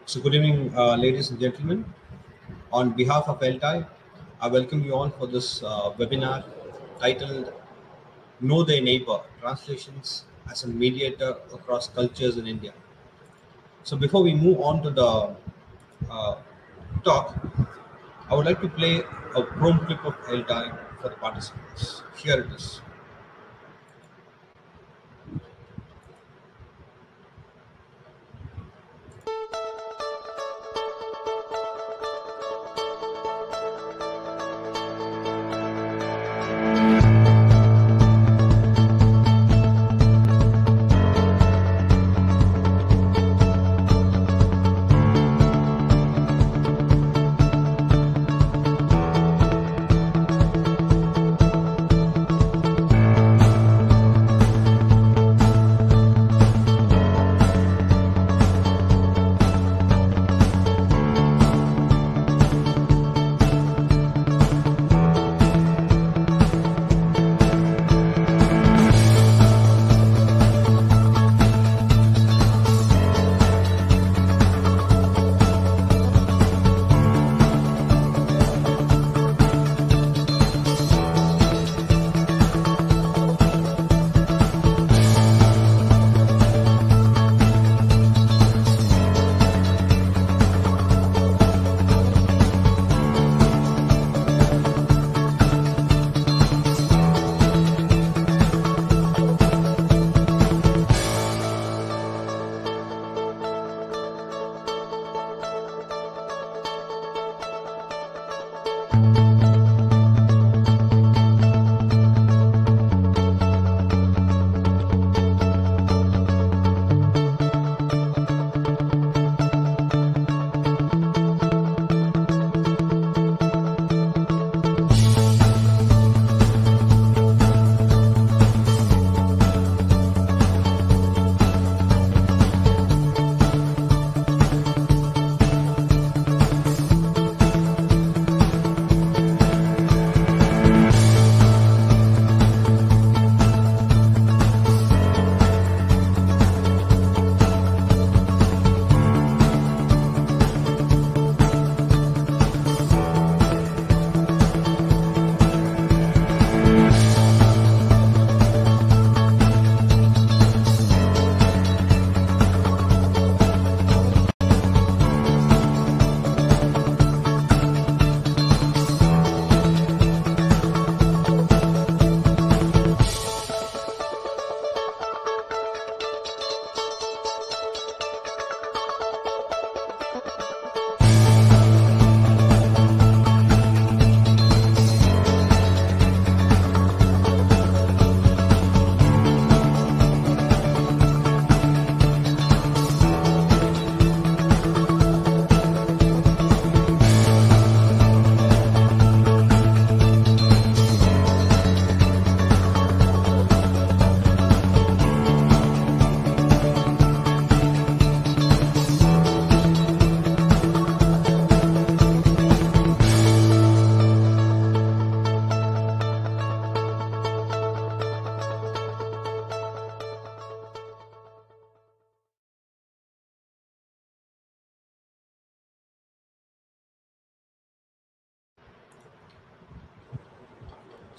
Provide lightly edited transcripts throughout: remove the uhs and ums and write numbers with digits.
So good evening, ladies and gentlemen. On behalf of ELTAI, I welcome you all for this webinar titled Know Thy Neighbor, Translations as a Mediator Across Cultures in India. So before we move on to the uh, talk, I would like to play a chrome clip of ELTAI for the participants. Here it is.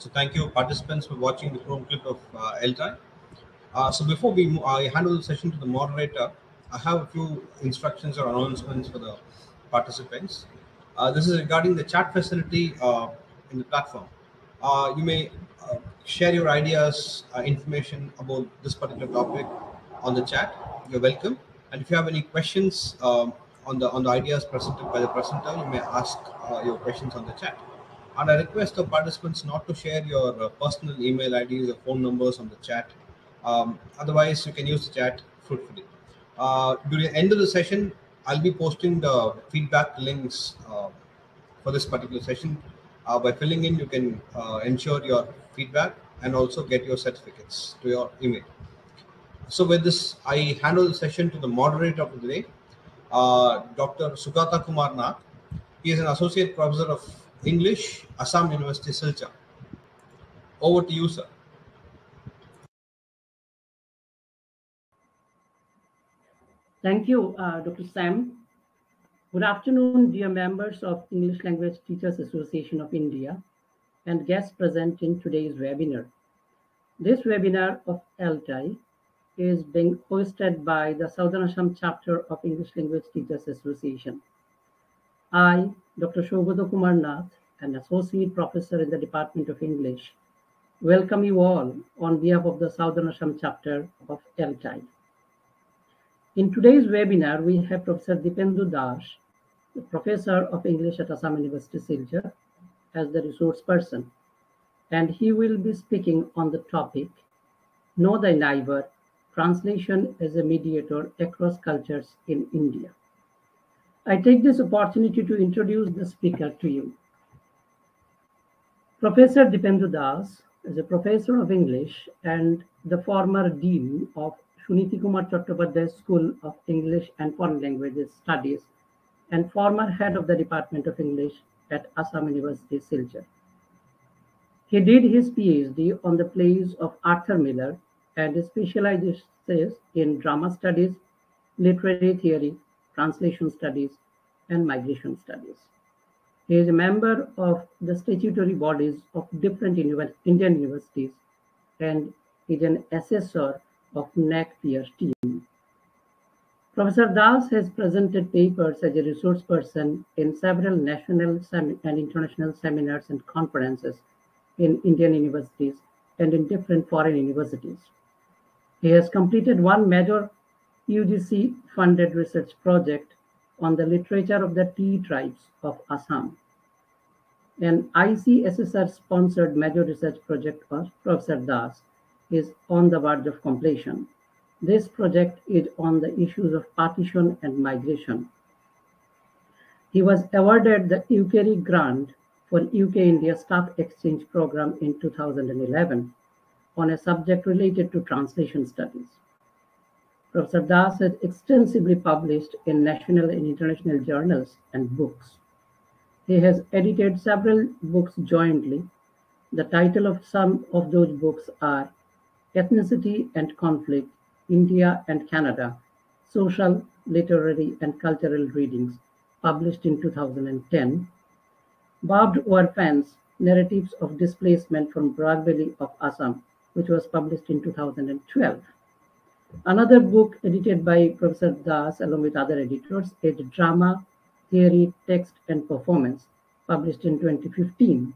So thank you participants for watching the chrome clip of ELTAI. So before I hand over the session to the moderator, I have a few instructions or announcements for the participants. This is regarding the chat facility in the platform. You may share your ideas, information about this particular topic on the chat. You're welcome. And if you have any questions on the ideas presented by the presenter, you may ask your questions on the chat. And I request the participants not to share your personal email IDs or phone numbers on the chat. Otherwise, you can use the chat fruitfully. During the end of the session, I'll be posting the feedback links for this particular session. By filling in, you can ensure your feedback and also get your certificates to your email. So with this, I hand over the session to the moderator of the day, Dr. Saugata Kumar Nath. He is an associate professor of English, Assam University, Silchar. Over to you, sir. Thank you, Dr. Sam. Good afternoon, dear members of English Language Teachers Association of India and guests present in today's webinar. This webinar of ELTAI is being hosted by the Southern Assam chapter of English Language Teachers Association. I, Dr. Kumar Nath, an associate professor in the Department of English, welcome you all on behalf of the Southern Assam chapter of ELTAI. In today's webinar, we have Professor Dipendu, the Professor of English at Assam University, Silchar, as the resource person, and he will be speaking on the topic, Know Thy Neighbor, Translation as a Mediator Across Cultures in India. I take this opportunity to introduce the speaker to you. Professor Dipendu Das is a professor of English and the former dean of Suniti Kumar Chattopadhyay School of English and Foreign Languages Studies and former head of the Department of English at Assam University, Silchar. He did his PhD on the plays of Arthur Miller and specializes in drama studies, literary theory, translation studies, and migration studies. He is a member of the statutory bodies of different Indian universities and is an assessor of NAC peer team. Professor Das has presented papers as a resource person in several national and international seminars and conferences in Indian universities and in different foreign universities. He has completed one major UGC-funded research project on the literature of the tea tribes of Assam. An ICSSR-sponsored major research project of Professor Das is on the verge of completion. This project is on the issues of partition and migration. He was awarded the UKRI grant for UK-India Staff Exchange Program in 2011 on a subject related to translation studies. Professor Das has extensively published in national and international journals and books. He has edited several books jointly. The title of some of those books are Ethnicity and Conflict, India and Canada, Social, Literary and Cultural Readings, published in 2010, Barbed Wire Fence, Narratives of Displacement from Bragbeli of Assam, which was published in 2012. Another book edited by Professor Das along with other editors is Drama, Theory, Text and Performance, published in 2015.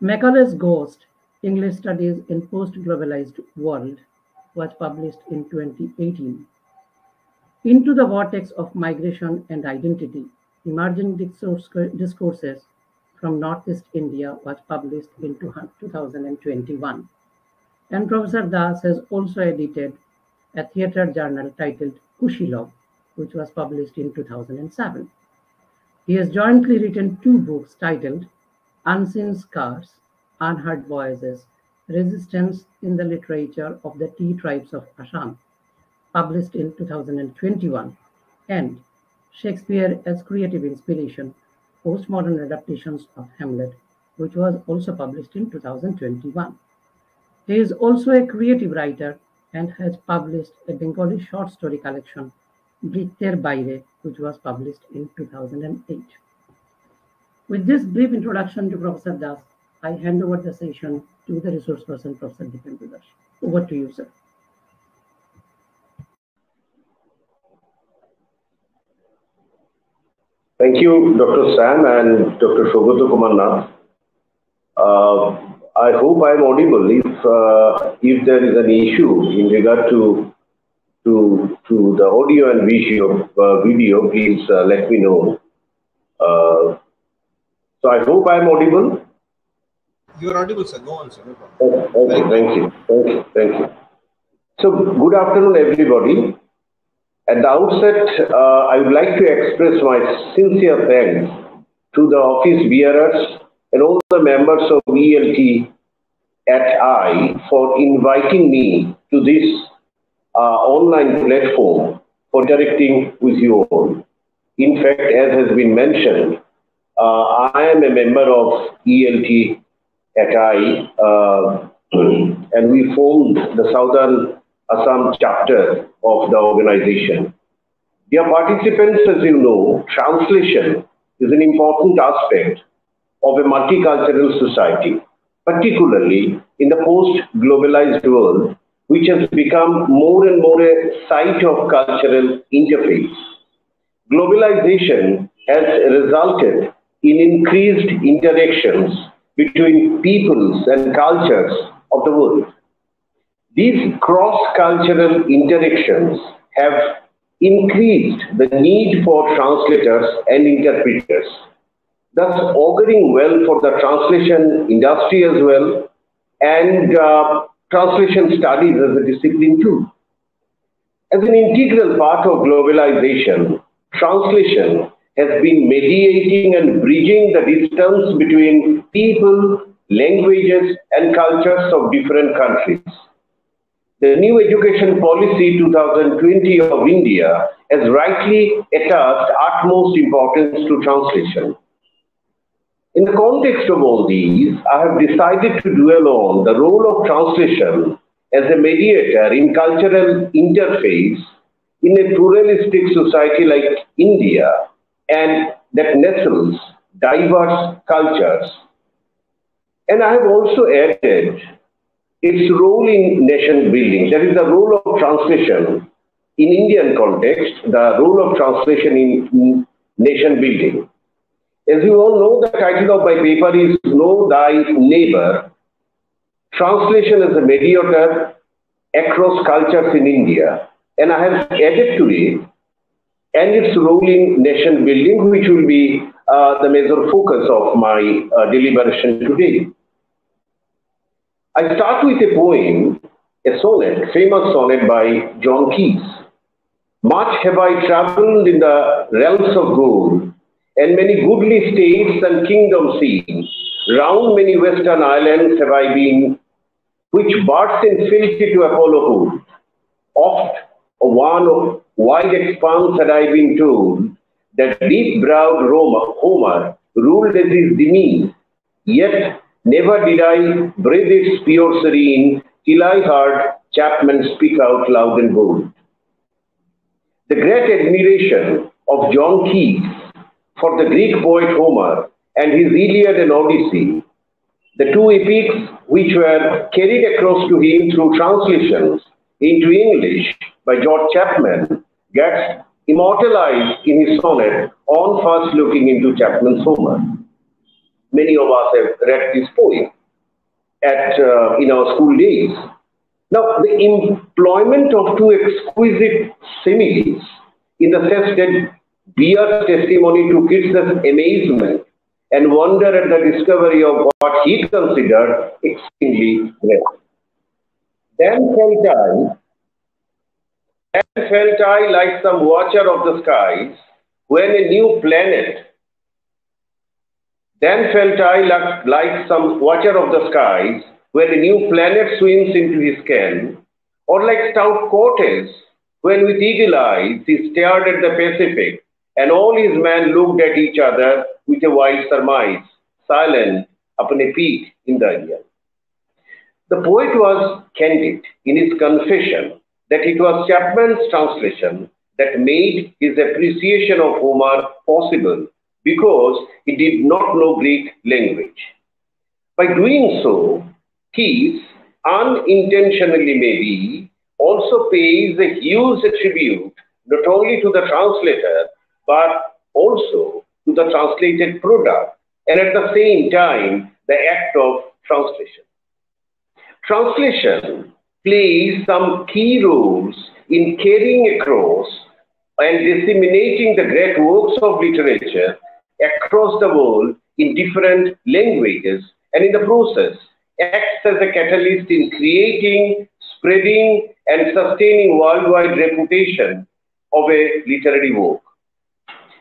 Macaulay's Ghost, English Studies in Post-Globalized World, was published in 2018. Into the Vortex of Migration and Identity, Emerging Discourses from Northeast India was published in 2021. And Professor Das has also edited a theatre journal titled Kushilog, which was published in 2007. He has jointly written two books titled Unseen Scars, Unheard Voices, Resistance in the Literature of the Tea Tribes of Assam, published in 2021, and Shakespeare as Creative Inspiration, Postmodern Adaptations of Hamlet, which was also published in 2021. He is also a creative writer and has published a Bengali short story collection, Britter Baire, which was published in 2008. With this brief introduction to Professor Das, I hand over the session to the resource person, Professor Dipendu Das. Over to you, sir. Thank you, Dr. Sam and Dr. Saugata Kumar Nath. I hope I am audible. If there is an issue in regard to the audio and video, please let me know. So I hope I am audible. You are audible, sir. Go on, sir. No problem. Okay, thank you. So good afternoon, everybody. At the outset, I would like to express my sincere thanks to the office bearers and all the members of ELTAI for inviting me to this online platform for interacting with you all. In fact, as has been mentioned, I am a member of ELTAI, and we formed the Southern Assam chapter of the organization. Dear participants, as you know, translation is an important aspect of a multicultural society, particularly in the post-globalized world, which has become more and more a site of cultural interface. Globalization has resulted in increased interactions between peoples and cultures of the world. These cross-cultural interactions have increased the need for translators and interpreters, thus auguring well for the translation industry as well, and translation studies as a discipline too. As an integral part of globalization, translation has been mediating and bridging the distance between people, languages, and cultures of different countries. The new education policy 2020 of India has rightly attached utmost importance to translation. In the context of all these, I have decided to dwell on the role of translation as a mediator in cultural interface in a pluralistic society like India, and that nestles diverse cultures. And I have also added its role in nation building. That is the role of translation in Indian context, the role of translation in nation building. As you all know, the title of my paper is Know Thy Neighbor, Translation as a Mediator Across Cultures in India. And I have added to it, and its role in nation building, which will be the major focus of my deliberation today. I start with a poem, a sonnet, famous sonnet by John Keats. Much have I travelled in the realms of gold, and many goodly states and kingdoms seen. Round many western islands have I been, which birds and filthy to Apollo hold. Oft of one of wide expanse had I been told, that deep-browed Homer ruled as his demean, yet never did I breathe its pure serene, till I heard Chapman speak out loud and bold. The great admiration of John Keats for the Greek poet Homer and his Iliad and Odyssey, the two epics which were carried across to him through translations into English by George Chapman, gets immortalized in his sonnet On First Looking into Chapman's Homer. Many of us have read this poem in our school days. Now, the employment of two exquisite similes in the sense that bears testimony to Keats's amazement and wonder at the discovery of what he considered extremely rare. Then felt I like some watcher of the skies when a new planet. Then felt I like some watcher of the skies when a new planet swims into his ken, or like stout Cortez when with eagle eyes he stared at the Pacific, and all his men looked at each other with a wild surmise, silent upon a peak in the air. The poet was candid in his confession that it was Chapman's translation that made his appreciation of Homer possible, because he did not know Greek language. By doing so, Keats, unintentionally maybe, also pays a huge tribute not only to the translator, but also to the translated product, and at the same time, the act of translation. Translation plays some key roles in carrying across and disseminating the great works of literature across the world in different languages, and in the process acts as a catalyst in creating, spreading, and sustaining worldwide reputation of a literary work.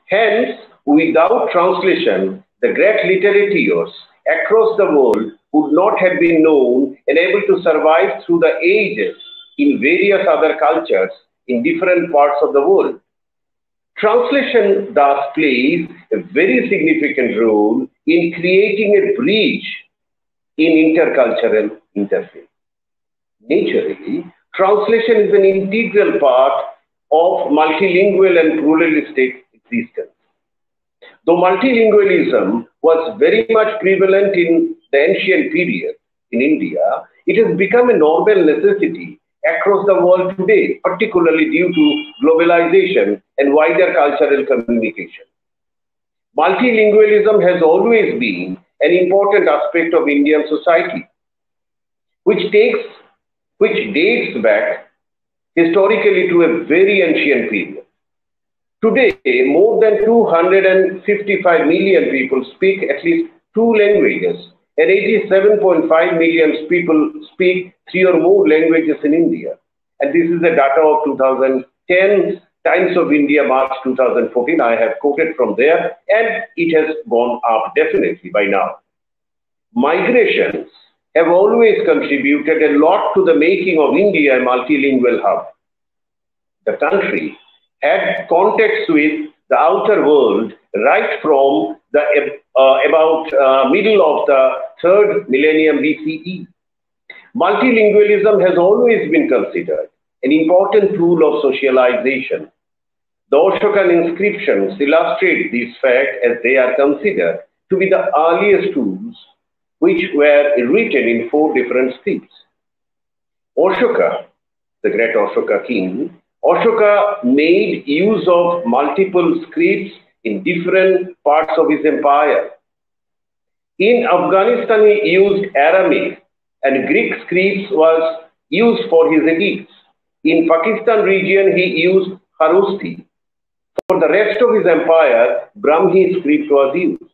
Hence, without translation, the great literateurs across the world would not have been known and able to survive through the ages in various other cultures in different parts of the world. Translation thus plays a very significant role in creating a bridge in intercultural interface. Naturally, translation is an integral part of multilingual and pluralistic existence. Though multilingualism was very much prevalent in the ancient period in India, it has become a normal necessity across the world today, particularly due to globalization and wider cultural communication. Multilingualism has always been an important aspect of Indian society, which dates back historically to a very ancient period. Today, more than 255 million people speak at least 2 languages, and 87.5 million people speak 3 or more languages in India. And this is the data of 2010 Times of India, March 2014. I have quoted from there, and it has gone up definitely by now. Migrations have always contributed a lot to the making of India a multilingual hub. The country had contacts with the outer world right from the middle of the 3rd millennium BCE. Multilingualism has always been considered an important tool of socialization. The Ashokan inscriptions illustrate this fact as they are considered to be the earliest tools which were written in 4 different scripts. Ashoka, the great Ashoka king, Ashoka made use of multiple scripts in different parts of his empire. In Afghanistan, he used Aramaic, and Greek scripts was used for his edicts. In Pakistan region, he used Kharoshthi. For the rest of his empire, Brahmi script was used.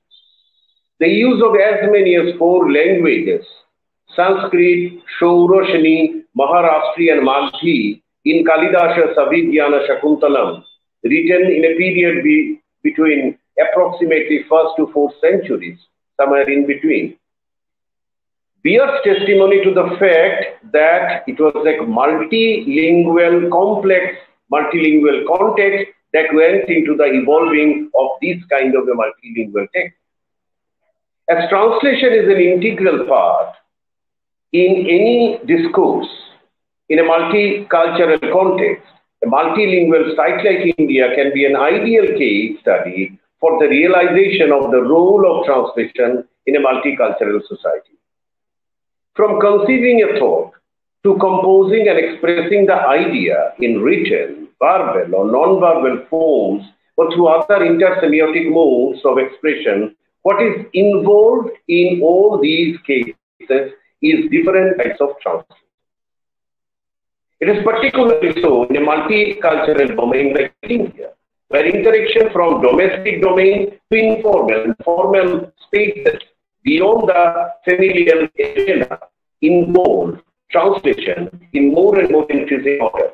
The use of as many as 4 languages, Sanskrit, Shauroshni, Maharashtra and Maghi, in Kalidasa Savidhyana Shakuntalam, written in a period between approximately 1st to 4th centuries, somewhere in between, bears testimony to the fact that it was like multilingual, complex multilingual context that went into the evolving of this kind of a multilingual text. As translation is an integral part in any discourse in a multicultural context, a multilingual site like India can be an ideal case study for the realization of the role of translation in a multicultural society. From conceiving a thought to composing and expressing the idea in written, verbal or non-verbal forms or through other intersemiotic modes of expression, what is involved in all these cases is different types of translation. It is particularly so in a multicultural domain like India, where interaction from domestic domain to informal and formal spaces beyond the familial arena involve translation in more and more increasing order.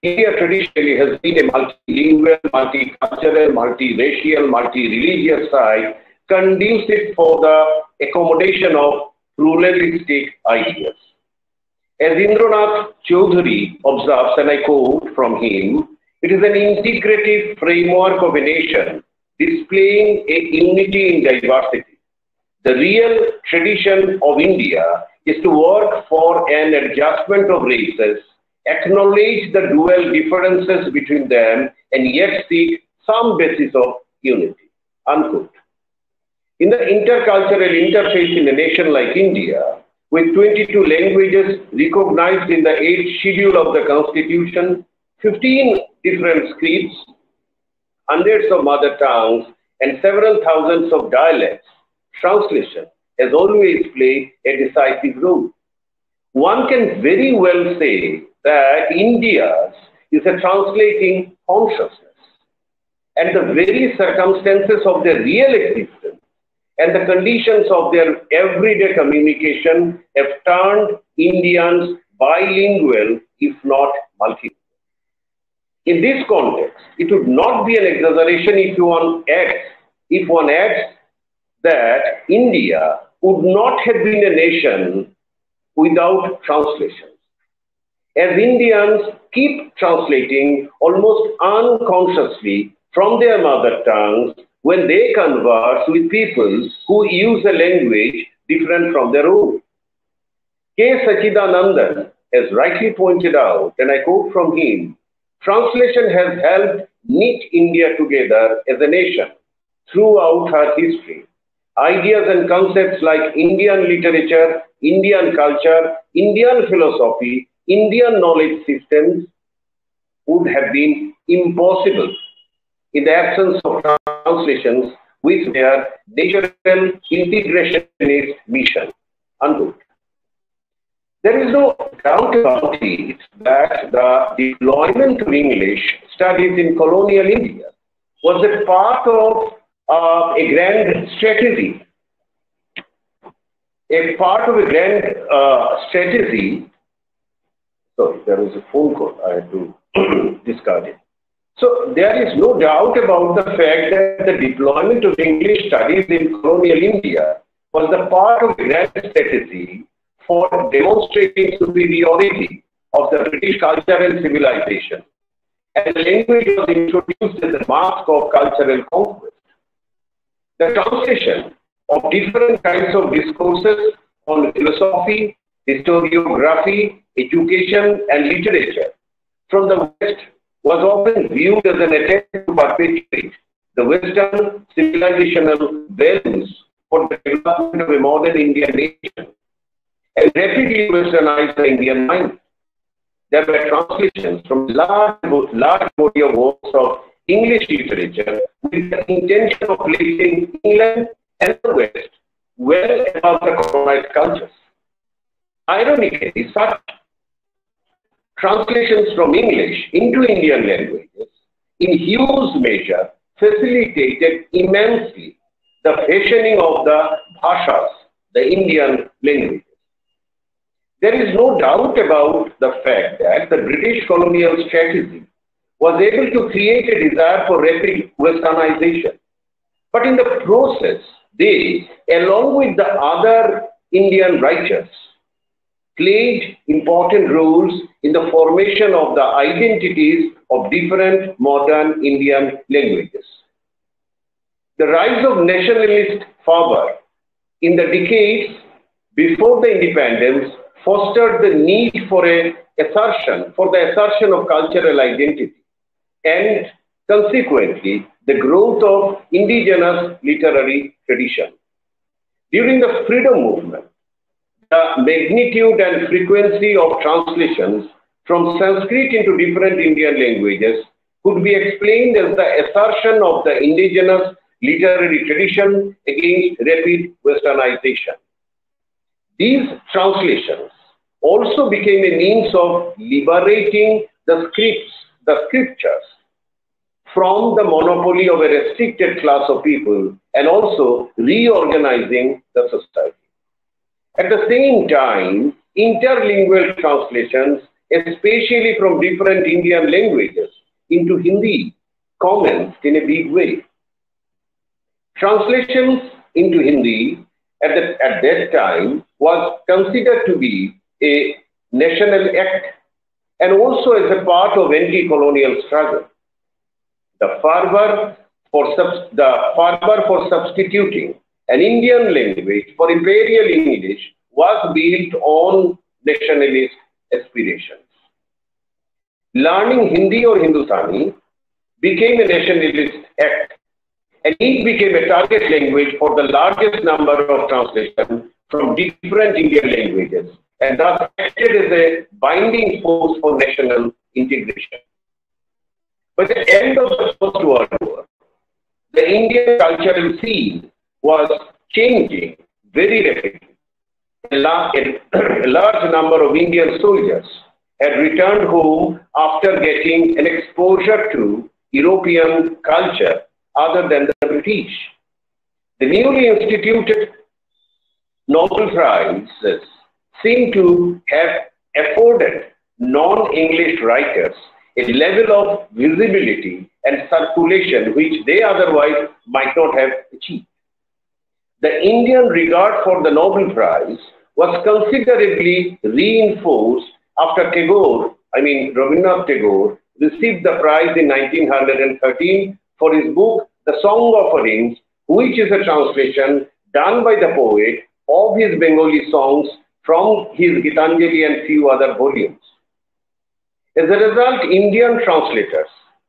India traditionally has been a multilingual, multicultural, multiracial, multireligious site conducive for the accommodation of pluralistic ideas. As Nath Chaudhary observes, and I quote from him, it is an integrative framework of a nation displaying a unity in diversity. The real tradition of India is to work for an adjustment of races, acknowledge the dual differences between them, and yet seek some basis of unity. Unquote. In the intercultural interface in a nation like India, with 22 languages recognized in the 8th schedule of the Constitution, 15 different scripts, hundreds of mother tongues, and several thousands of dialects, translation has always played a decisive role. One can very well say that India's is a translating consciousness, and the very circumstances of their real existence and the conditions of their everyday communication have turned Indians bilingual, if not multilingual. In this context, it would not be an exaggeration if one adds that India would not have been a nation without translations. As Indians keep translating almost unconsciously from their mother tongues when they converse with people who use a language different from their own. K. Sachidanandan has rightly pointed out, and I quote from him, Translation has helped knit India together as a nation throughout her history. Ideas and concepts like Indian literature, Indian culture, Indian philosophy, Indian knowledge systems would have been impossible in the absence of translations with their natural integrationist mission. Unquote. There is no doubt about it that the deployment of English studies in colonial India was a part of a grand strategy. A part of a grand strategy. Sorry, there was a phone call. I had to discard it. So there is no doubt about the fact that the deployment of English studies in colonial India was the part of a grand strategy for demonstrating superiority of the British culture and civilization. And the language was introduced as a mask of cultural conquest. The translation of different kinds of discourses on philosophy, historiography, education, and literature from the West was often viewed as an attempt to perpetuate the Western civilizational values for the development of a modern Indian nation and rapidly westernize the Indian mind. There were translations from large body of works of English literature with the intention of placing England and the West well above the colonized cultures. Ironically, such translations from English into Indian languages in huge measure facilitated immensely the fashioning of the bhashas, the Indian languages. There is no doubt about the fact that the British colonial strategy was able to create a desire for rapid westernization. But in the process, they, along with the other Indian writers, played important roles in the formation of the identities of different modern Indian languages. The rise of nationalist fervor in the decades before the independence fostered the need for the assertion of cultural identity and consequently the growth of indigenous literary tradition. During the freedom movement, the magnitude and frequency of translations from Sanskrit into different Indian languages could be explained as the assertion of the indigenous literary tradition against rapid westernization. These translations also became a means of liberating the scriptures from the monopoly of a restricted class of people and also reorganizing the society. At the same time, interlingual translations, especially from different Indian languages into Hindi, commenced in a big way. Translations into Hindi at that time was considered to be a national act and also as a part of anti-colonial struggle. The fervor for substituting an Indian language for imperial English was built on nationalist aspirations. Learning Hindi or Hindustani became a nationalist act, and it became a target language for the largest number of translations from different Indian languages, and thus acted as a binding force for national integration. By the end of the First World War, the Indian cultural scene was changing very rapidly. A large number of Indian soldiers had returned home after getting an exposure to European culture other than the British. The newly instituted Nobel Prizes seem to have afforded non-English writers a level of visibility and circulation which they otherwise might not have achieved. The Indian regard for the Nobel Prize was considerably reinforced after Rabindranath Tagore received the prize in 1913 for his book, The Song Offerings, which is a translation done by the poet of his Bengali songs from his Gitanjali and few other volumes. As a result, Indian translators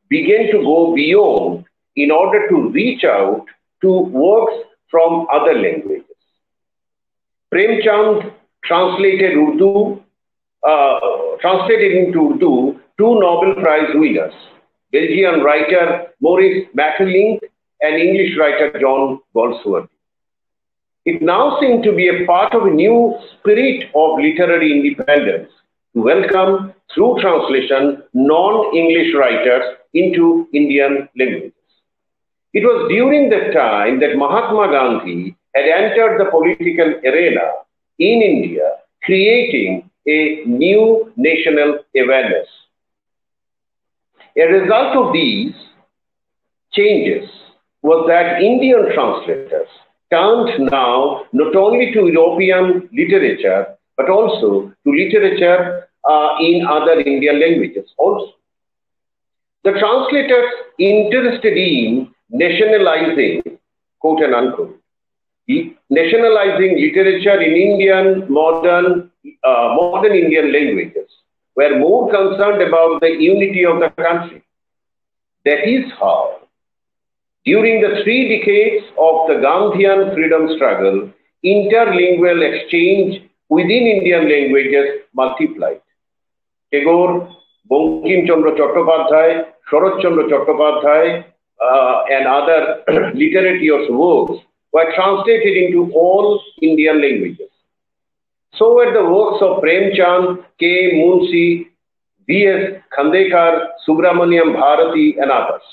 began to go beyond in order to reach out to works from other languages. Premchand translated into Urdu two Nobel Prize winners, Belgian writer Maurice Maeterlinck and English writer John Goldsworthy. It now seemed to be a part of a new spirit of literary independence to welcome, through translation, non-English writers into Indian languages. It was during that time that Mahatma Gandhi had entered the political arena in India, creating a new national awareness. A result of these changes was that Indian translators turned now not only to European literature, but also to literature in other Indian languages also. The translators interested in nationalizing, quote and unquote, nationalizing literature in Indian modern Indian languages were more concerned about the unity of the country. That is how, during the 3 decades of the Gandhian freedom struggle, interlingual exchange within Indian languages multiplied. Tagore, Bankim Chandra Chattopadhyay, Sharat Chandra Chattopadhyay, and other literary works were translated into all Indian languages. So were the works of Premchand, K. Munshi, V.S. Khandekar, Subramaniam Bharati, and others.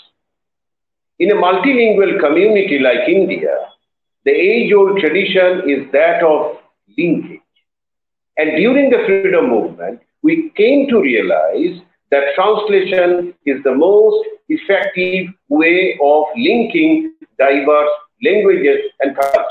In a multilingual community like India, the age-old tradition is that of linkage. And during the freedom movement, we came to realize that translation is the most effective way of linking diverse languages and cultures.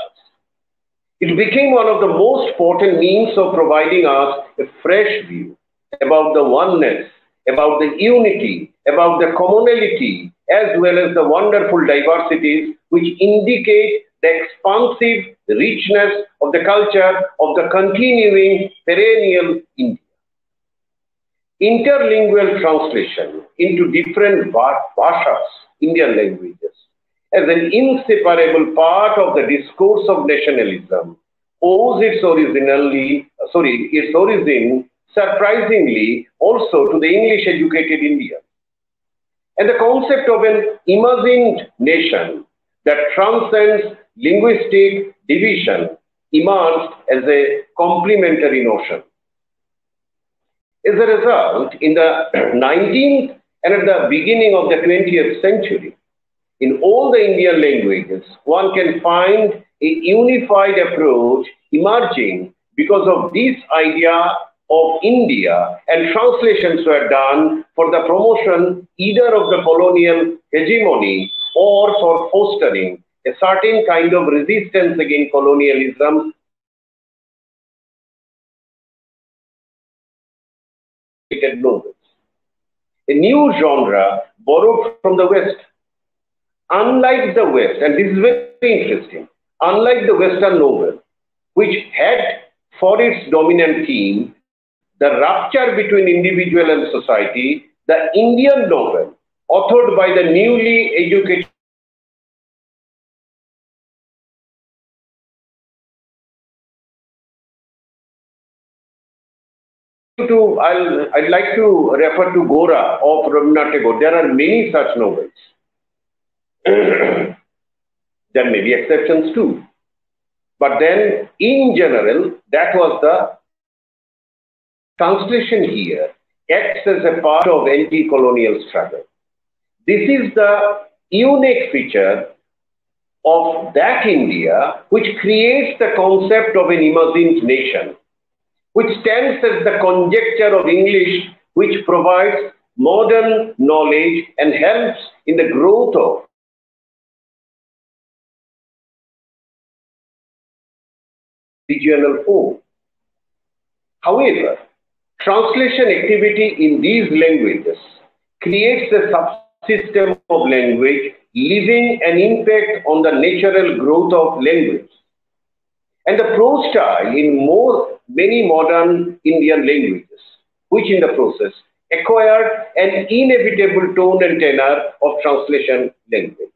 It became one of the most potent means of providing us a fresh view about the oneness, about the unity, about the commonality, as well as the wonderful diversities which indicate the expansive richness of the culture of the continuing perennial India. Interlingual translation into different bhashas, Indian languages, as an inseparable part of the discourse of nationalism, owes its origin surprisingly also to the English-educated Indian. And the concept of an imagined nation that transcends linguistic division emerged as a complementary notion. As a result, in the 19th and at the beginning of the 20th century, in all the Indian languages, one can find a unified approach emerging because of this idea of India, and translations were done for the promotion either of the colonial hegemony or for fostering a certain kind of resistance against colonialism. Novels. A new genre borrowed from the West. Unlike the West, and this is very interesting, unlike the Western novel, which had for its dominant theme the rupture between individual and society, the Indian novel, authored by the newly educated I'd like to refer to Gora of Rabindranath Tagore. There are many such novels. There may be exceptions too. But then, in general, that was the translation here acts as a part of anti-colonial struggle. This is the unique feature of that India which creates the concept of an imagined nation, which stands as the conjecture of English, which provides modern knowledge and helps in the growth of regional form. However, translation activity in these languages creates a subsystem of language leaving an impact on the natural growth of language. And the prose style in many modern Indian languages, which in the process acquired an inevitable tone and tenor of translation language.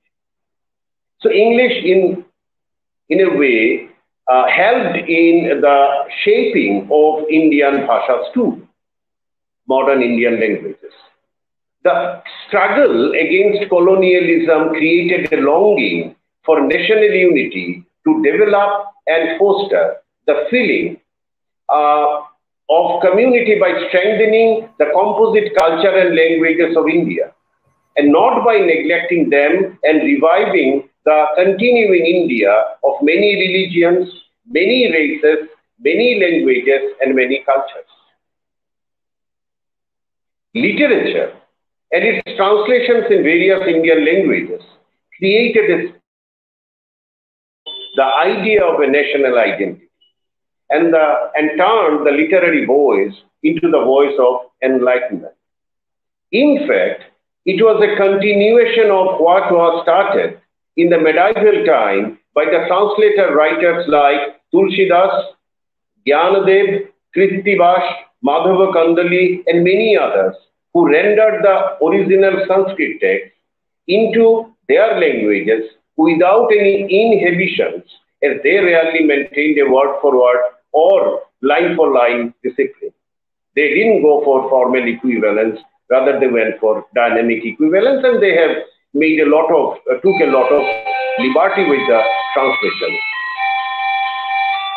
So English in a way helped in the shaping of Indian bhashas too, modern Indian languages. The struggle against colonialism created a longing for national unity to develop and foster the feeling of community by strengthening the composite culture and languages of India, and not by neglecting them and reviving the continuing India of many religions, many races, many languages, and many cultures. Literature and its translations in various Indian languages created the idea of a national identity and turned the literary voice into the voice of enlightenment. In fact, it was a continuation of what was started in the medieval time by the translator writers like Tulsidas, Gyanadev, Kritivash, Madhava Kandali, and many others, who rendered the original Sanskrit text into their languages without any inhibitions, as they rarely maintained a word for word or line for line discipline. They didn't go for formal equivalence, rather they went for dynamic equivalence, and they have made took a lot of liberty with the translation.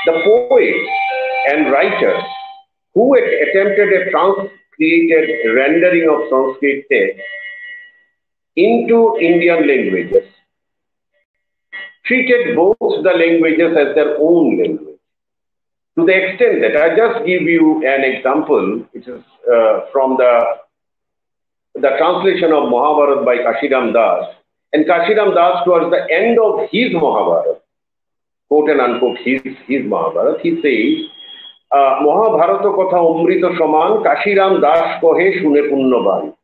The poets and writers who attempted a trans-created rendering of Sanskrit text into Indian languages treated both the languages as their own language, to the extent that I just give you an example, which is from the translation of Mahabharata by Kashiram Das. And Kashiram Das, towards the end of his Mahabharata, quote and unquote his Mahabharata, he says, Mahabharata kotha amrita saman, Kashiram Das kohe shune punnaban.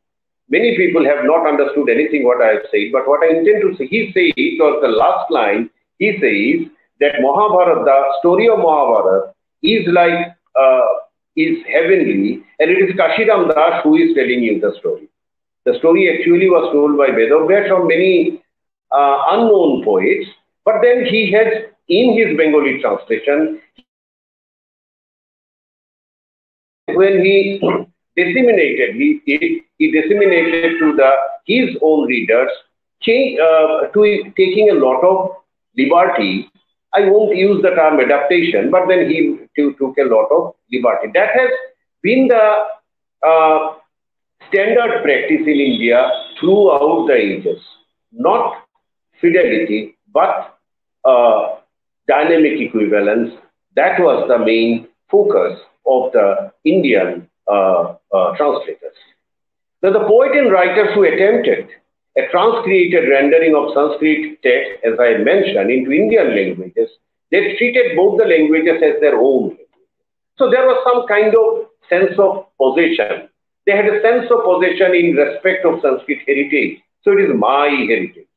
Many people have not understood anything what I have said, but what I intend to say, he says, towards the last line, he says that Mahabharata, the story of Mahabharata, is like, is heavenly, and it is Kashiram Das who is telling you the story. The story actually was told by Vedavyash or many unknown poets, but then he has, in his Bengali translation, when he disseminated, he disseminated to his own readers, taking a lot of liberty. I won't use the term adaptation, but then he took a lot of liberty. That has been the standard practice in India throughout the ages. Not fidelity, but dynamic equivalence. That was the main focus of the Indian translators. Now, the poet and writers who attempted a trans-created rendering of Sanskrit text, as I mentioned, into Indian languages, they treated both the languages as their own. So there was some kind of sense of possession. They had a sense of possession in respect of Sanskrit heritage. So it is my heritage.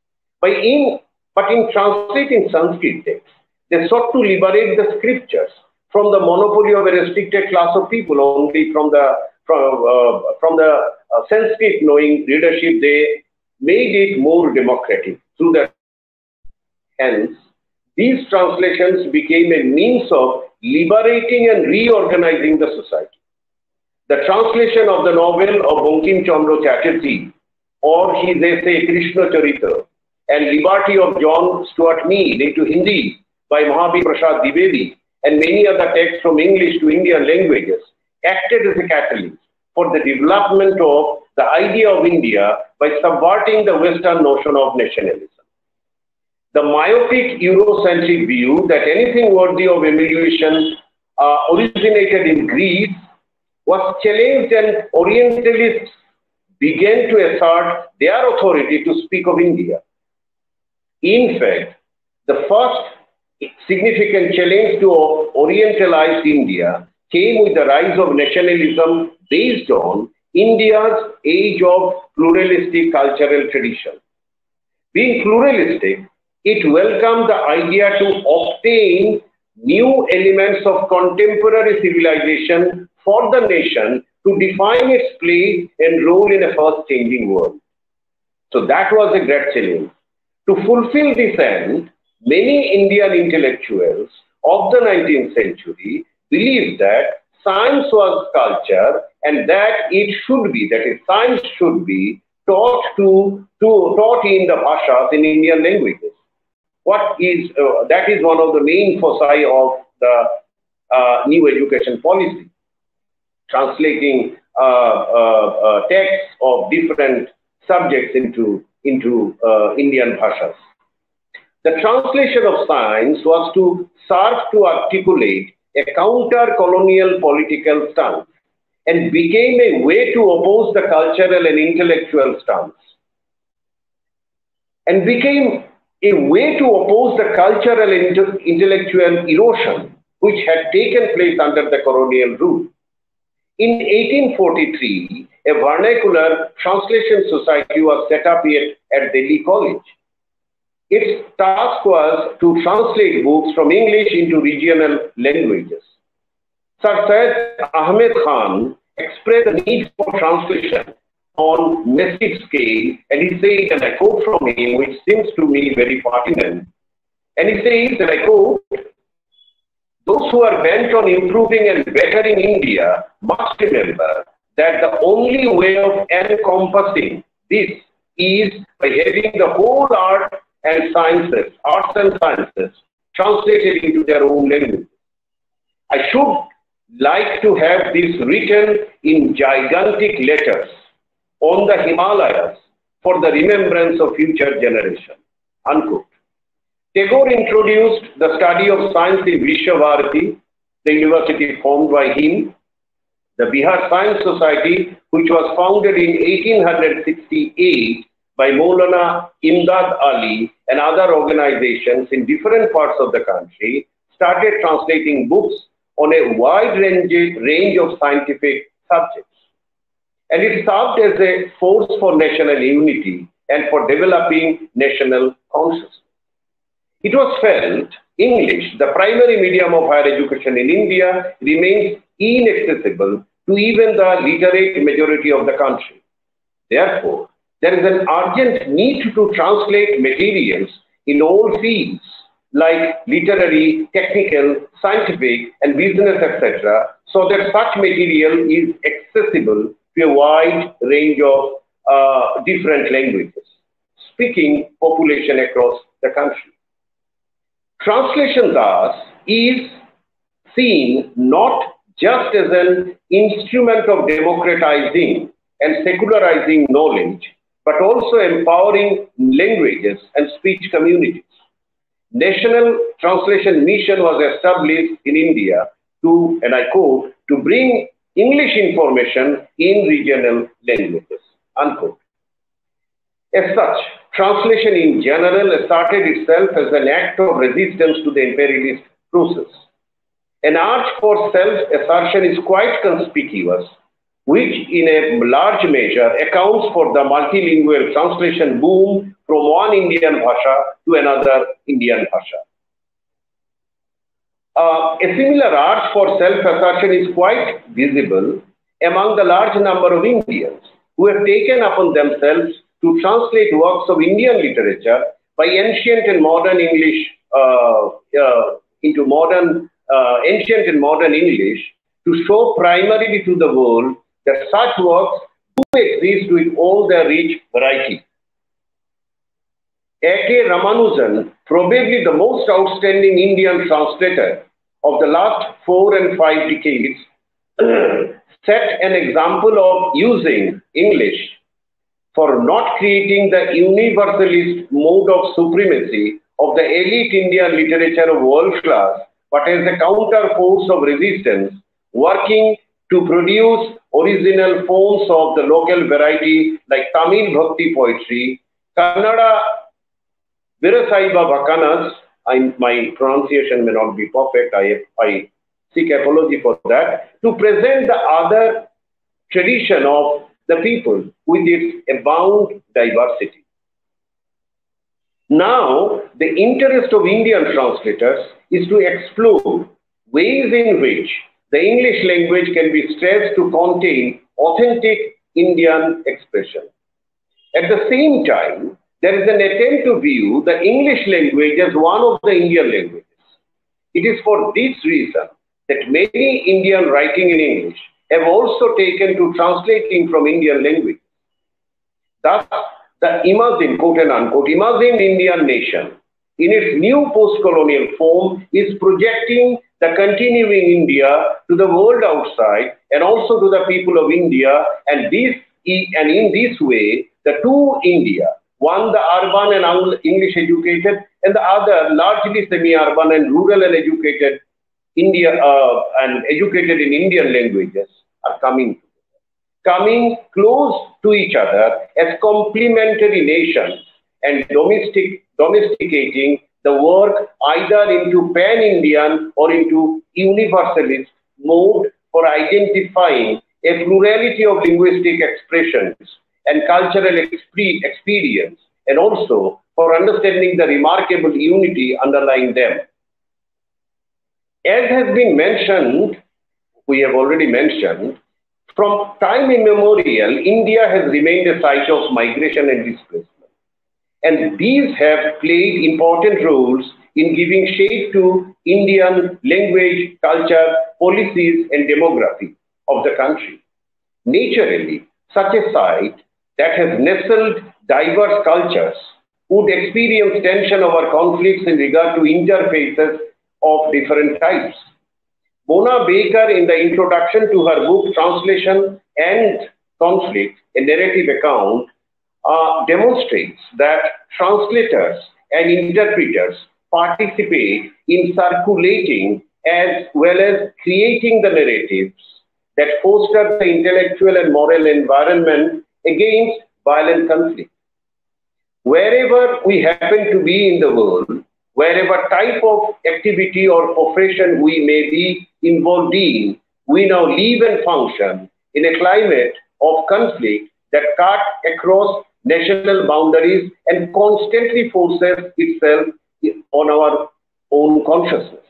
But in translating Sanskrit text, they sought to liberate the scriptures from the monopoly of a restricted class of people. Only from the Sanskrit knowing readership, they made it more democratic through that. Hence, these translations became a means of liberating and reorganizing the society. The translation of the novel of Bankim Chandra Chatterjee or his essay Krishna Charita and Liberty of John Stuart Mill into Hindi by Mahavir Prasad Dwivedi and many other texts from English to Indian languages acted as a catalyst for the development of the idea of India by subverting the Western notion of nationalism. The myopic Eurocentric view that anything worthy of emulation originated in Greece was challenged, and Orientalists began to assert their authority to speak of India. In fact, the first significant challenge to Orientalized India came with the rise of nationalism based on India's age of pluralistic cultural tradition. Being pluralistic, it welcomed the idea to obtain new elements of contemporary civilization for the nation to define its place and role in a fast-changing world. So that was a great challenge. To fulfill this end, many Indian intellectuals of the 19th century believed that science was culture and that it should be, that is, science should be taught in the bhashas in Indian languages. That is one of the main foci of the new education policy, translating texts of different subjects into Indian bhashas. The translation of science was to serve to articulate a counter-colonial political stance and became a way to oppose the cultural and intellectual stance. And became a way to oppose the cultural and intellectual erosion which had taken place under the colonial rule. In 1843, a vernacular translation society was set up at Delhi College. Its task was to translate books from English into regional languages. Sir Syed Ahmed Khan expressed the need for translation on massive scale, and he said, and I quote from him, which seems to me very pertinent, and he says, and I quote, "Those who are bent on improving and bettering India must remember that the only way of encompassing this is by having the whole arts and sciences translated into their own language. I should like to have this written in gigantic letters on the Himalayas for the remembrance of future generations." Unquote. Tagore introduced the study of science in Vishwabharati, the university formed by him. The Bihar Science Society, which was founded in 1868 by Maulana Imdad Ali and other organizations in different parts of the country, started translating books on a wide range of scientific subjects. And it served as a force for national unity and for developing national consciousness. It was felt English, the primary medium of higher education in India, remains inaccessible to even the literate majority of the country. Therefore, there is an urgent need to translate materials in all fields like literary, technical, scientific, and business, etc., so that such material is accessible to a wide range of different languages, speaking population across the country. Translation thus is seen not just as an instrument of democratizing and secularizing knowledge, but also empowering languages and speech communities. National Translation Mission was established in India to, and I quote, to bring English information in regional languages, unquote. As such, translation in general asserted itself as an act of resistance to the imperialist process. An urge for self-assertion is quite conspicuous, which in a large measure accounts for the multilingual translation boom from one Indian bhasha to another Indian bhasha. A similar urge for self-assertion is quite visible among the large number of Indians who have taken upon themselves to translate works of Indian literature by ancient and modern English into ancient and modern English to show primarily to the world that such works do exist with all their rich variety. A.K. Ramanujan, probably the most outstanding Indian translator of the last 4 and 5 decades, set an example of using English for not creating the universalist mode of supremacy of the elite Indian literature of world class, but as a counter force of resistance, working to produce original forms of the local variety like Tamil Bhakti poetry, Kannada Virasaiva Bhakanas. My pronunciation may not be perfect, I seek apology for that, to present the other tradition of the people with its abound diversity. Now, the interest of Indian translators is to explore ways in which the English language can be stressed to contain authentic Indian expression. At the same time, there is an attempt to view the English language as one of the Indian languages. It is for this reason that many Indian writing in English have also taken to translating from Indian language. Thus, the imagined, quote and unquote, imagined Indian nation in its new post-colonial form is projecting the continuing India to the world outside and also to the people of India, and in this way, the two India, one the urban and English educated, and the other largely semi-urban and rural and educated India and educated in Indian languages, are coming close to each other as complementary nations and domesticating the work either into pan-Indian or into universalist mode for identifying a plurality of linguistic expressions and cultural experience, and also for understanding the remarkable unity underlying them. As has been mentioned, we have already mentioned, from time immemorial, India has remained a site of migration and displacement. And these have played important roles in giving shape to Indian language, culture, policies, and demography of the country. Naturally, such a site that has nestled diverse cultures would experience tension over conflicts in regard to interfaces of different types. Mona Baker, in the introduction to her book Translation and Conflict, a narrative account, demonstrates that translators and interpreters participate in circulating as well as creating the narratives that foster the intellectual and moral environment against violent conflict. Wherever we happen to be in the world, wherever type of activity or profession we may be involved in, we now live and function in a climate of conflict that cuts across national boundaries and constantly forces itself on our own consciousness.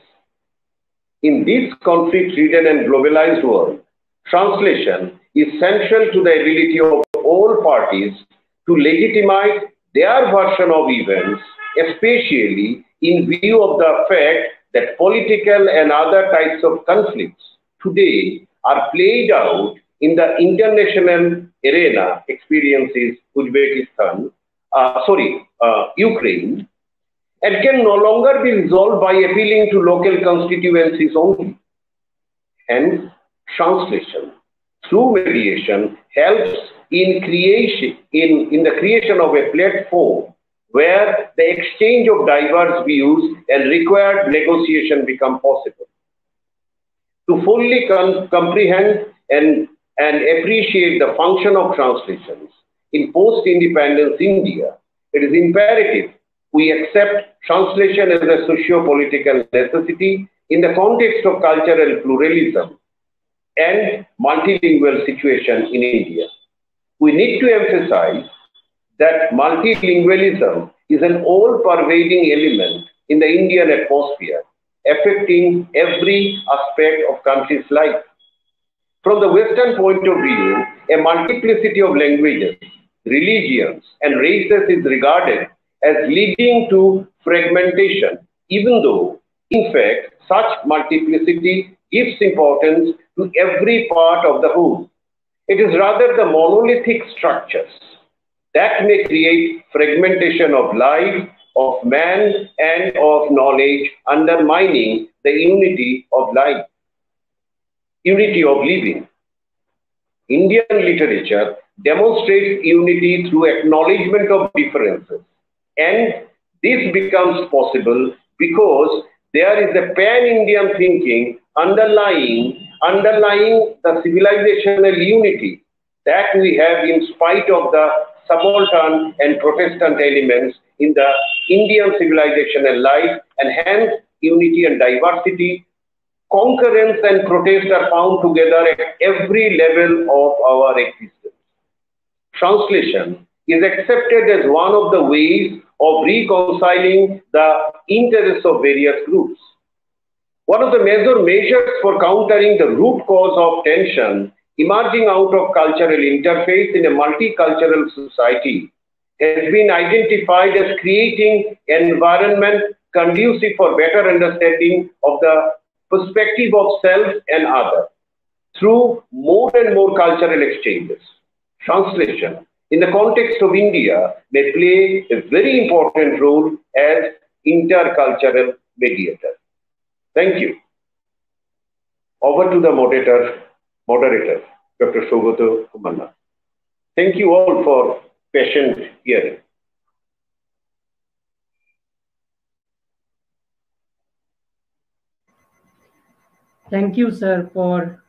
In this conflict-ridden and globalized world, translation is central to the ability of all parties to legitimize their version of events, especially in view of the fact that political and other types of conflicts today are played out in the international arena. Experiences Uzbekistan, Ukraine, and can no longer be resolved by appealing to local constituencies only. Hence, translation through mediation helps in the creation of a platform where the exchange of diverse views and required negotiation become possible. To fully comprehend and appreciate the function of translations in post-independence India, it is imperative we accept translation as a socio-political necessity in the context of cultural pluralism and multilingual situation in India. We need to emphasize that multilingualism is an all-pervading element in the Indian atmosphere, affecting every aspect of country's life. From the Western point of view, a multiplicity of languages, religions, and races is regarded as leading to fragmentation, even though, in fact, such multiplicity gives importance to every part of the whole. It is rather the monolithic structures that may create fragmentation of life, of man, and of knowledge, undermining the unity of life, unity of living. Indian literature demonstrates unity through acknowledgement of differences, and this becomes possible because there is a pan-Indian thinking underlying the civilizational unity that we have in spite of the subaltern and Protestant elements in the Indian civilizational life, and hence unity and diversity, concurrence and protest are found together at every level of our existence. Translation is accepted as one of the ways of reconciling the interests of various groups. One of the major measures for countering the root cause of tension emerging out of cultural interface in a multicultural society has been identified as creating an environment conducive for better understanding of the perspective of self and other through more and more cultural exchanges. Translation, in the context of India, may play a very important role as intercultural mediator. Thank you. Over to the moderator, Dr. Saugata Kumar. Thank you all for patient hearing. Thank you, sir, for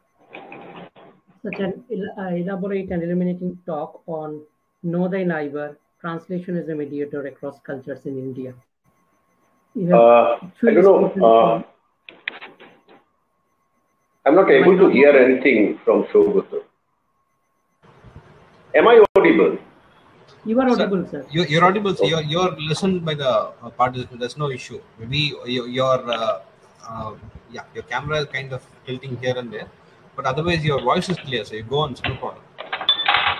such an elaborate and illuminating talk on Know Thy Neighbor, translation as a mediator across cultures in India. I don't know. I'm not able to hear anything from Saugata. Am I audible? You are audible, sir. You're audible, sir. You're listened by the participant. There's no issue. Maybe your camera is kind of tilting here and there, but otherwise your voice is clear. So you go on, no problem.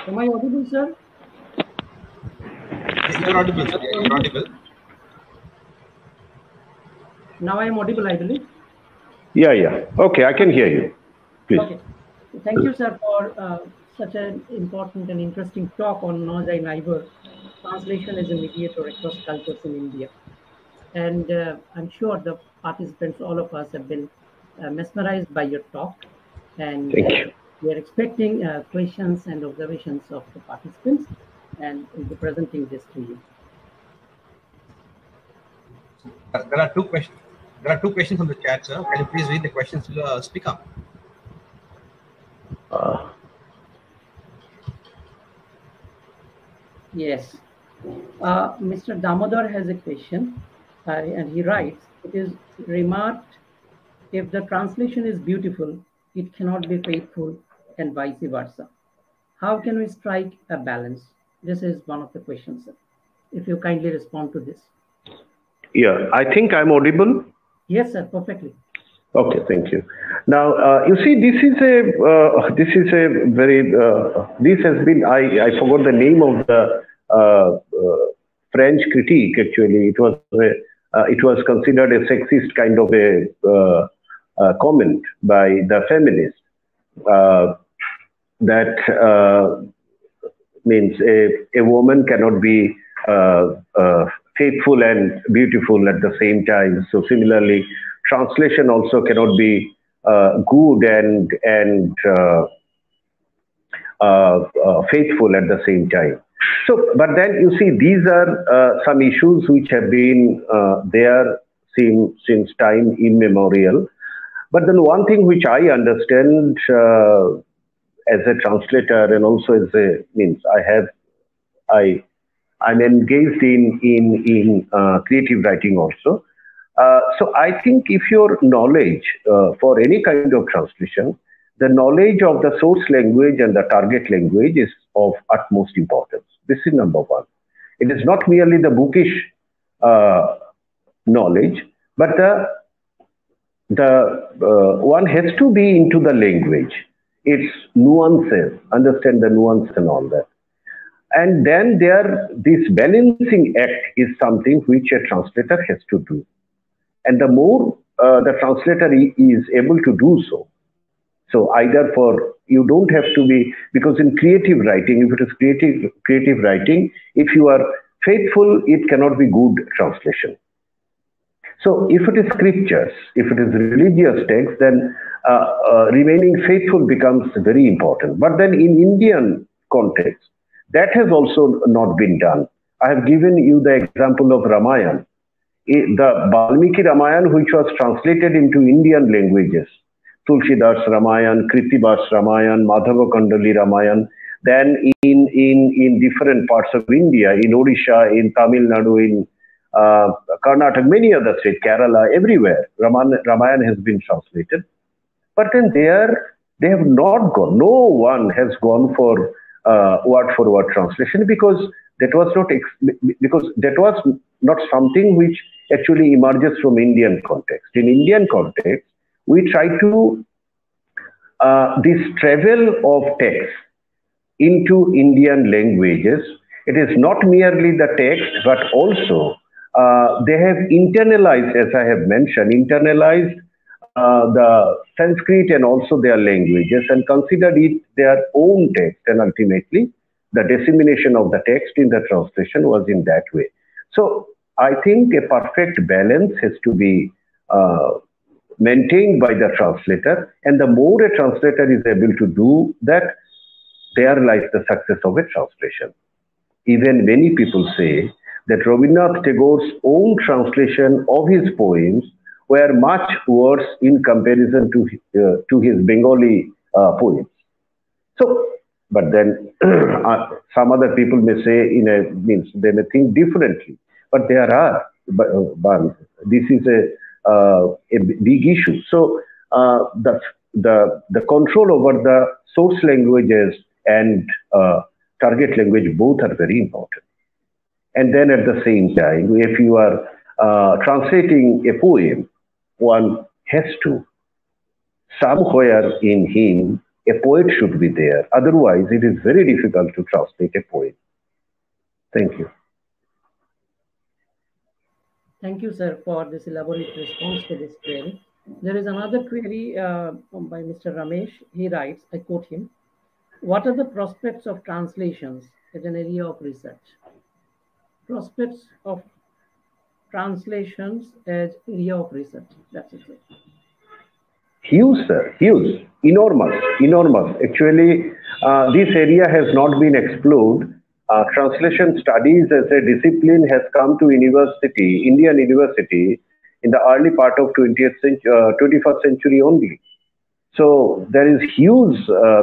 Am I audible, sir? You're audible, sir. You're audible. Now I am audible, I believe. Yeah. Okay, I can hear you. Please. Okay. Thank you, sir, for such an important and interesting talk on Know Thy Neighbor, translation as a mediator across cultures in India. And I'm sure the participants, all of us, have been mesmerized by your talk. And we are expecting questions and observations of the participants, and we'll be presenting this to you. There are two questions. There are two questions on the chat, sir. Can you please read the questions to the speaker? Yes. Mr. Damodar has a question, and he writes, it is remarked, if the translation is beautiful, it cannot be faithful, and vice versa. How can we strike a balance? This is one of the questions, sir. If you kindly respond to this. Yeah, I think I'm audible. Yes, sir, perfectly. Okay, thank you. Now, you see, this is a very, this has been, I forgot the name of the French critique, actually. It was considered a sexist kind of a comment by the feminists. That means a woman cannot be faithful and beautiful at the same time. So similarly, translation also cannot be good and faithful at the same time. So, but then you see, these are some issues which have been there since time immemorial. But then one thing which I understand as a translator and also as a means I'm engaged in creative writing also. So I think if your knowledge for any kind of translation, the knowledge of the source language and the target language is of utmost importance. This is number one. It is not merely the bookish knowledge, but the one has to be into the language, its nuances, understand the nuance and all that. And then this balancing act is something which a translator has to do. And the more the translator is able to do so, so either you don't have to be, because in creative writing, if it is creative writing, if you are faithful, it cannot be good translation. So if it is scriptures, if it is religious text, then remaining faithful becomes very important. But then in Indian context, that has also not been done. I have given you the example of Ramayana. The Valmiki Ramayana, which was translated into Indian languages, Tulsidas Ramayana, Kritibas Ramayana, Madhava Kandali Ramayana, then in different parts of India, in Odisha, in Tamil Nadu, in Karnataka, many other states, Kerala, everywhere, Ramayana has been translated. But then they have not gone, no one has gone for word-for-word translation because that was not something which actually emerges from Indian context. In Indian context, we try to this travel of text into Indian languages. It is not merely the text, but also they have internalized, as I have mentioned, internalized the Sanskrit and also their languages and considered it their own text. And ultimately, the dissemination of the text in the translation was in that way. So I think a perfect balance has to be maintained by the translator. And the more a translator is able to do that, there lies the success of a translation. Even many people say that Rabindranath Tagore's own translation of his poems were much worse in comparison to his Bengali poems. So, but then some other people may say, they may think differently. But there are, but this is a big issue. So the control over the source languages and target language both are very important. And then at the same time, if you are translating a poem, one has to, somewhere in him, a poet should be there. Otherwise, it is very difficult to translate a poem. Thank you. Thank you, sir, for this elaborate response to this query. There is another query by Mr. Ramesh. He writes, I quote him, what are the prospects of translations as an area of research? Prospects of translations as area of research. That's it, sir. Huge, sir, huge, enormous. Actually, this area has not been explored. Translation studies as a discipline has come to Indian university, in the early part of 21st century only. So there is huge,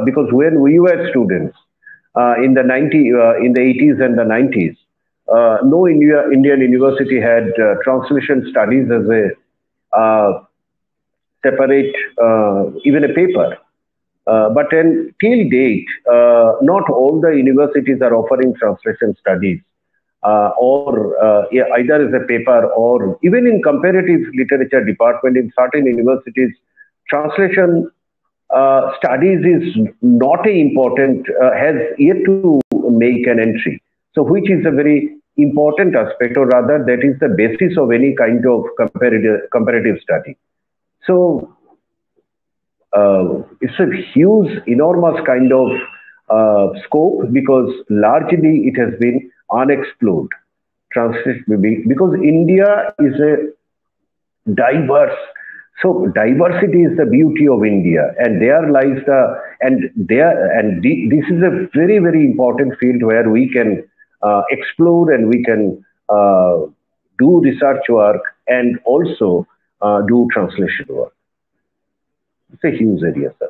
because when we were students in the 80s and the 90s, no Indian university had translation studies as a separate, even a paper. But till date, not all the universities are offering translation studies, or either as a paper or even in comparative literature department in certain universities, translation studies is not a important, has yet to make an entry. So which is a very important aspect, or rather that is the basis of any kind of comparative study. So it's a huge, enormous kind of scope, because largely it has been unexplored. Because India is a diverse, so diversity is the beauty of India, and there lies this is a very, very important field where we can explore and we can do research work and also do translation work. It's a huge area, sir.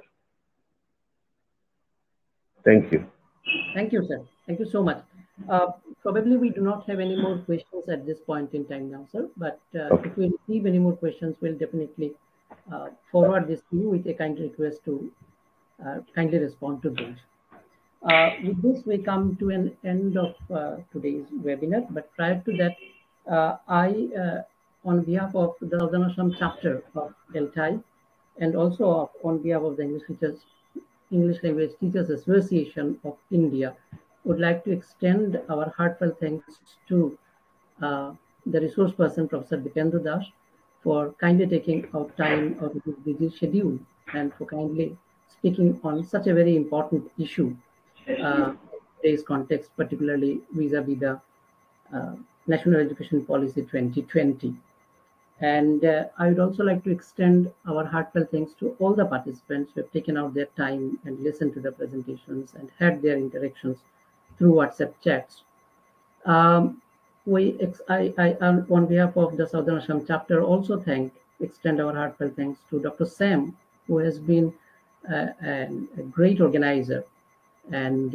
Thank you. Thank you, sir. Thank you so much. Probably we do not have any more questions at this point in time now, sir. But Okay. if we receive any more questions, we'll definitely forward this to you with a kind request to kindly respond to those. With this, we come to an end of today's webinar. But prior to that, on behalf of the Southern Assam chapter of ELTAI, and also on behalf of the English Language Teachers Association of India, would like to extend our heartfelt thanks to the resource person, Professor Dipendu Das, for kindly taking out time out of his busy schedule and for kindly speaking on such a very important issue in today's context, particularly vis-a-vis the National Education Policy 2020. And I would also like to extend our heartfelt thanks to all the participants who have taken out their time and listened to the presentations and had their interactions through WhatsApp chats. On behalf of the Southern Assam chapter, also extend our heartfelt thanks to Dr. Sam, who has been a great organizer. And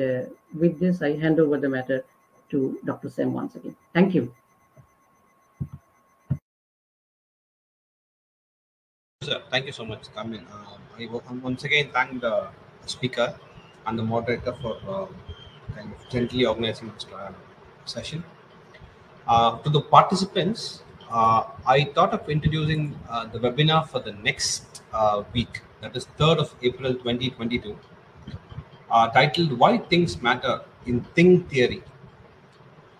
with this, I hand over the matter to Dr. Sam once again. Thank you. Sir, thank you so much, Kamil. I once again thank the speaker and the moderator for kind of gently organizing this session. To the participants, I thought of introducing the webinar for the next week, that is 3rd of April 2022, titled Why Things Matter in Thing Theory.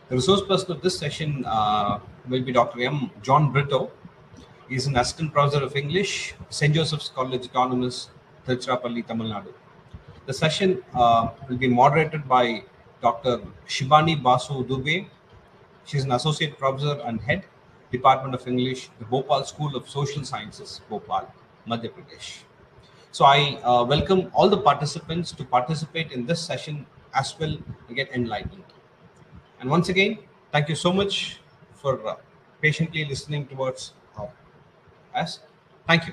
The resource person of this session will be Dr. M. John Brito. He is an assistant professor of English, St. Joseph's College Autonomous, Tiruchirappalli, Tamil Nadu. The session will be moderated by Dr. Shibani Basu Dubey. She is an associate professor and head, Department of English, the Bhopal School of Social Sciences, Bhopal, Madhya Pradesh. So I welcome all the participants to participate in this session as well and get enlightened. And once again, thank you so much for patiently listening towards us. Thank you.